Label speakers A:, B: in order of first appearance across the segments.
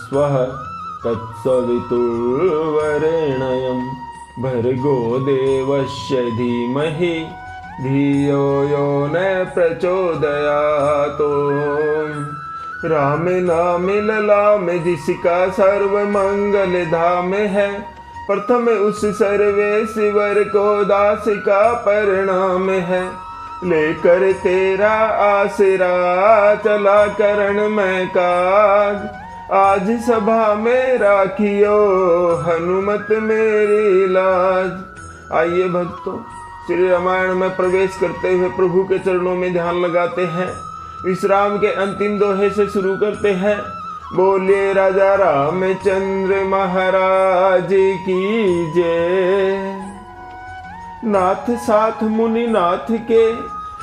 A: स्वः तत्सवितुर्वरेण्यं भर्गो देवस्य धीमहि धियो यो न प्रचोदयात्। राम नाम ललाम जिसका सर्व मंगल धाम है, प्रथम उस सर्वेश्वर को दास का परिणाम है। लेकर तेरा आसरा चला करण में काज, आज सभा में राखियो हनुमत मेरी लाज। आइए भक्तों, श्री रामायण में प्रवेश करते हुए प्रभु के चरणों में ध्यान लगाते हैं। विश्राम के अंतिम दोहे से शुरू करते हैं। बोलिए राजा रामचंद्र महाराज की जय। नाथ साथ मुनि नाथ के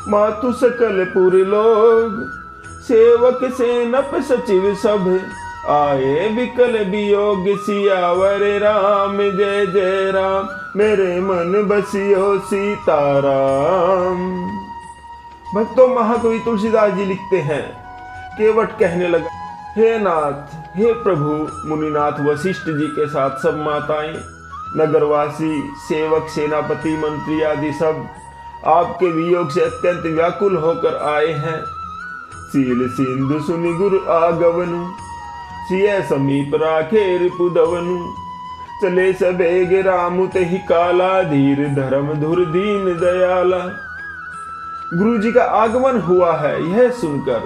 A: मातु सकल पुर लोग, सेवक सेनप सचिव सब आए विकल वियोग। सियावर राम जय जय राम, मेरे मन बसियो सीताराम। भक्तों, महाकवि तुलसीदास जी लिखते हैं, केवट कहने लगा, हे नाथ, हे प्रभु। मुनिनाथ वशिष्ठ जी के साथ सब माताएं, नगरवासी, सेवक, सेनापति, मंत्री आदि सब आपके वियोग से अत्यंत व्याकुल होकर आए हैं। सील सिंधु सुनि गुरु आगवनु, सिय समीप राखे रिपुदवनु। चले सबेग रामु तेहि काला, धीर धर्म धुर दीन दयाला। गुरु जी का आगमन हुआ है, यह सुनकर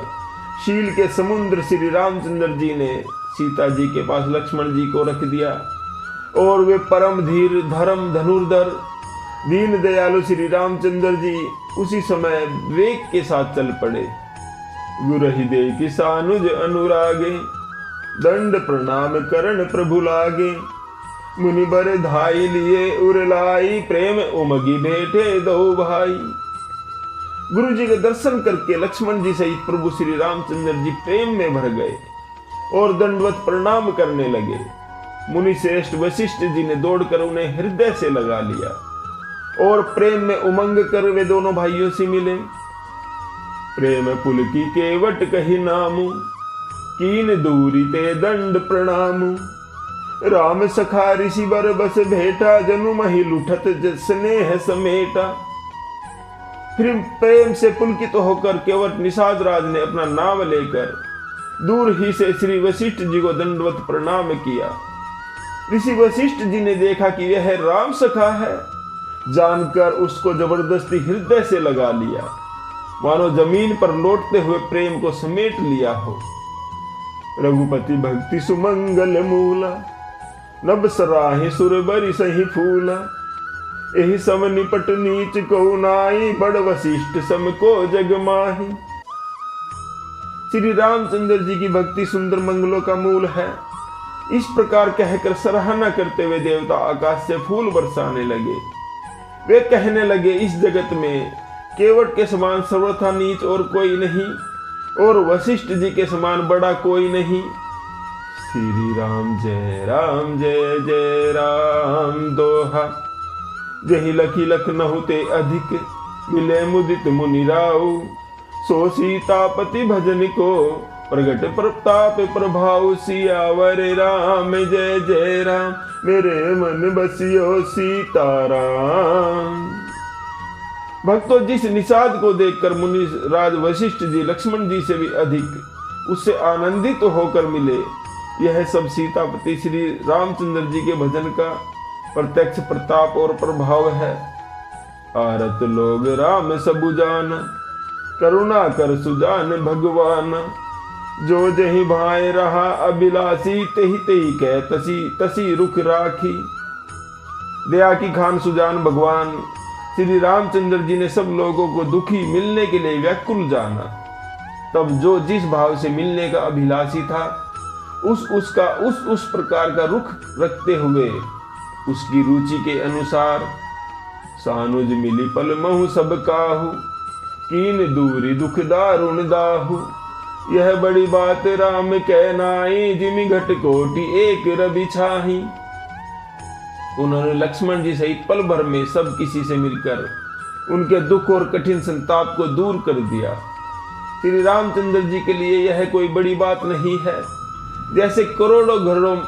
A: शील के समुद्र श्री रामचंद्र जी ने सीता जी के पास लक्ष्मण जी को रख दिया और वे परम धीर धर्म धनुर्धर दीन दयालु श्री रामचंद्र जी उसी समय वेग के साथ चल पड़े। गुरु हृदय किसानुज अनुरागे, दंड प्रणाम करण प्रभु लागे। मुनि बर धाई लिए उरलाई, प्रेम उमगी बैठे दो भाई। गुरु जी के दर्शन करके लक्ष्मण जी सहित प्रभु श्री रामचंद्र जी प्रेम में भर गए और दंडवत प्रणाम करने लगे। मुनि श्रेष्ठ वशिष्ठ जी ने दौड़कर उन्हें हृदय से लगा लिया और प्रेम में उमंग कर वे दोनों भाइयों से मिले। प्रेम पुल की केवट कही नामु, कीन दूरी ते दंड प्रणामु। राम सखा ऋषि बर बस भेटा, जनु मही लुठत स्नेह समेटा। फिर प्रेम से पुलकित होकर केवट निषाद राज ने अपना नाम लेकर दूर ही से श्री वशिष्ठ जी को दंडवत प्रणाम किया। ऋषि वशिष्ठ जी ने देखा कि यह राम सखा है, जानकर उसको जबरदस्ती हृदय से लगा लिया, मानो जमीन पर लौटते हुए प्रेम को समेट लिया हो। रघुपति भक्ति सुमंगल मूला, नभ सराहि सुर बरि सही फूला। एहि सम निपट नीच को नाई, बड़ वशिष्ठ सम को जग माही। श्री रामचंद्र जी की भक्ति सुंदर मंगलों का मूल है। इस प्रकार कहकर सराहना करते हुए देवता आकाश से फूल बरसाने लगे। वे कहने लगे, इस जगत में केवट के समान सर्वथा नीच और कोई नहीं, और वशिष्ठ जी के समान बड़ा कोई नहीं। श्री राम जय जय राम दोहा। जहि लखी लखनहु ते अधिक, मिले मुदित मुनि राउ। सो सीतापति भजन को, प्रगट प्रताप प्रभाव। सियावर राम जय जय राम, मेरे मन बसियो सीताराम। भक्तों, जिस निषाद को देखकर मुनि राज वशिष्ठ जी लक्ष्मण जी से भी अधिक उससे आनंदित होकर मिले, यह सब सीतापति श्री रामचंद्र जी के भजन का प्रत्यक्ष प्रताप और प्रभाव है। आरत लोग राम सबु जान, करुणा कर सुजान भगवान। जो जही भाई रहा अभिलाषी, तेहि तेहि कह तसी तसी रुख राखी। दया की खान सुजान भगवान श्री रामचंद्र जी ने सब लोगों को दुखी मिलने के लिए व्याकुल जाना। तब जो जिस भाव से मिलने का अभिलाषी था, उस प्रकार का रुख रखते हुए उसकी रुचि के अनुसार सानुज मिली पल महु सब काहू। कीन दूरी दुख दारुण दाहू। यह बड़ी बात राम कह नाई, जिमि घट कोटि एक रवि छाही। उन्होंने लक्ष्मण जी सहित पल भर में सब किसी से मिलकर उनके दुख और कठिन संताप को दूर कर दिया। श्री रामचंद्र जी के लिए यह कोई बड़ी बात नहीं है। जैसे करोड़ों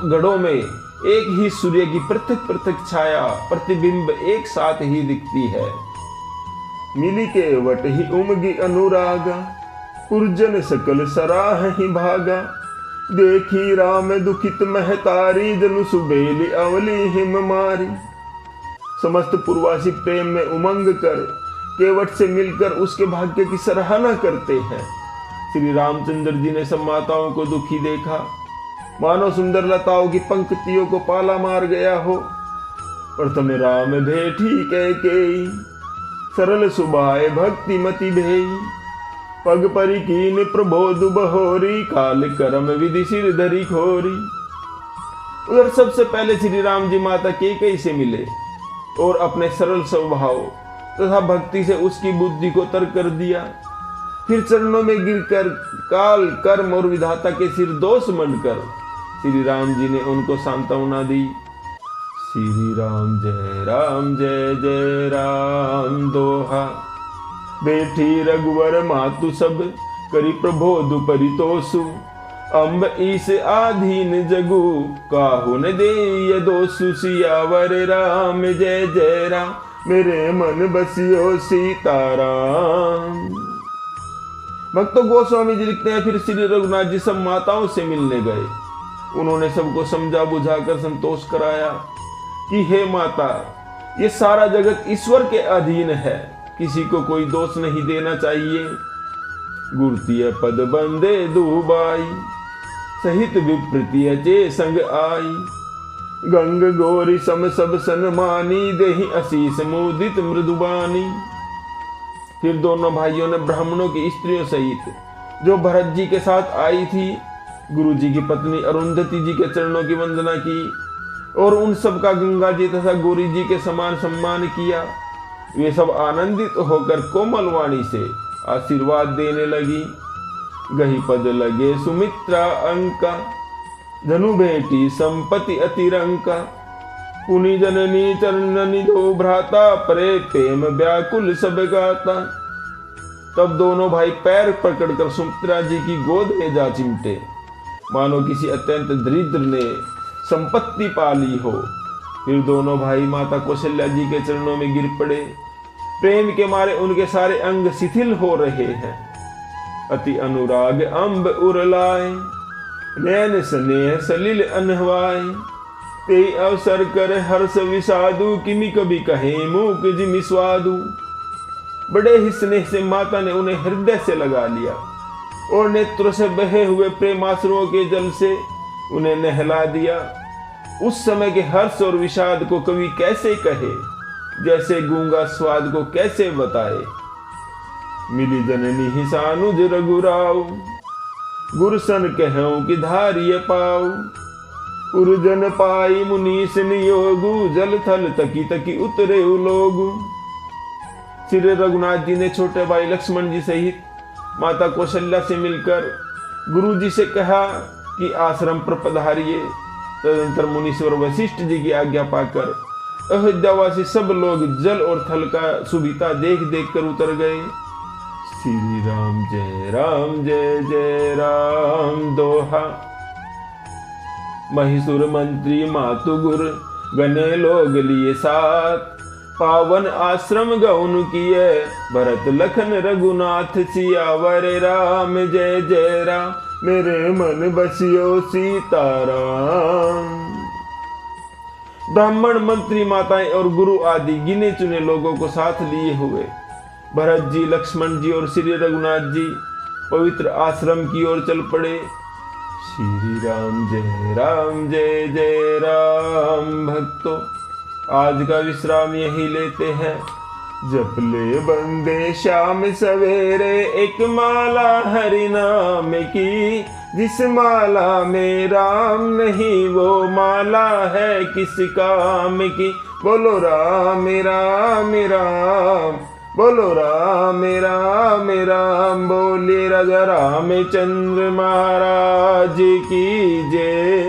A: घड़ों में एक ही सूर्य की पृथक पृथक छाया प्रतिबिंब एक साथ ही दिखती है। मिली के वट ही उमगी अनुरागा, पुरजन सकल सराह ही भागा। देखी राम दुखित महतारी, जनु सुबेली अवली हिम मारी। समस्त पूर्वासी प्रेम में उमंग कर केवट से मिलकर उसके भाग्य की सराहना करते हैं। श्री रामचंद्र जी ने सब माताओं को दुखी देखा, मानो सुंदर लताओं की पंक्तियों को पाला मार गया हो। प्रथम राम भेठी कैकेयी, सरल सुबाए भक्ति मति भेई। पग परी कीन प्रबोध बहोरी, काल करम विधि सिर धरी खोरी। उधर सबसे पहले श्री राम जी माता कैकेयी से मिले और अपने सरल स्वभाव तथा भक्ति से उसकी बुद्धि को तर कर दिया। फिर चरणों में गिरकर काल कर्म और विधाता के सिर दोष मंडकर श्री राम जी ने उनको सांत्वना दी। श्री राम जय जय राम दोहा। बेठी रघुवर मातु सब, करी प्रबोध परितोषु। अम्ब ईस आधीन जगु, काहु न देय दोषु। सियावर राम जय राम, मेरे मन बसियो सीताराम। भक्तों गोस्वामी जी लिखते हैं, फिर श्री रघुनाथ जी सब माताओं से मिलने गए। उन्होंने सबको समझा बुझाकर संतोष कराया कि हे माता, ये सारा जगत ईश्वर के अधीन है, किसी को कोई दोष नहीं देना चाहिए। गुरुतीय पद बंदे दुबाई, सहित विप्रतिय जे संग आई। गंग गोरी सम सब सन्मानी, देहि असीस मुदित मृदुबानी। फिर दोनों भाइयों ने ब्राह्मणों की स्त्रियों सहित जो भरत जी के साथ आई थी, गुरु जी की पत्नी अरुंधति जी के चरणों की वंदना की और उन सब का गंगा जी तथा गौरी जी के समान सम्मान किया। वे सब आनंदित होकर कोमल वाणी से आशीर्वाद देने लगी। गही पद लगे सुमित्रा अंका, धनु भेटी संपत्ति अतिरंका। पुनि जननी चरणनि दो भ्राता, परे प्रेम व्याकुल सब गाता। तब दोनों भाई पैर पकड़कर सुमित्रा जी की गोद में जा चिमटे, मानो किसी अत्यंत दरिद्र ने संपत्ति पाली हो। फिर दोनों भाई माता कौशल्या जी के चरणों में गिर पड़े। प्रेम के मारे उनके सारे अंग शिथिल हो रहे हैं। अति अनुराग अम्ब उरलाए, नैन स्नेह सलिल अनहवाए। ते अवसर कर हर्ष विषादु, किमि कभी कहे मूक जिमि स्वादु। बड़े ही स्नेह से माता ने उन्हें हृदय से लगा लिया और नेत्रों से बहे हुए प्रेमाश्रुओं के जल से उन्हें नहला दिया। उस समय के हर्ष और विषाद को कवि कैसे कहे, जैसे गूंगा स्वाद को कैसे बताए। मिली जननी ही सानुज रघुराव, गुरसन कहूं कि धारिय पाऊ। उर्जन पाई मुनीस नियोगु, जल थल तकी तकी उतरे लोगु। श्री रघुनाथ जी ने छोटे भाई लक्ष्मण जी सहित माता कौशल्या से मिलकर गुरु जी से कहा कि आश्रम पर पधारिए। तदंतर मुनीश्वर वशिष्ठ जी की आज्ञा पाकर अयोध्यावासी सब लोग जल और थल का सुविधा देख देख कर उतर गए। श्री राम जय राम दोहा। महिषुर मंत्री मातु गुर, गने लोग लिए साथ। पावन आश्रम गौन किए, भरत लखन रघुनाथ। सियावर राम जय राम, मेरे मन बसियो सीताराम। ब्राह्मण मंत्री माताएं और गुरु आदि गिने चुने लोगों को साथ लिए हुए भरत जी, लक्ष्मण जी और श्री रघुनाथ जी पवित्र आश्रम की ओर चल पड़े। श्री राम जय राम। भक्तों, आज का विश्राम यही लेते हैं। जप ले बंदे शाम सवेरे, एक माला हरि नाम की। जिस माला में राम नहीं, वो माला है किस काम की। बोलो राम राम राम, बोलो राम राम राम। बोले राजा रामचंद्र महाराज की जय।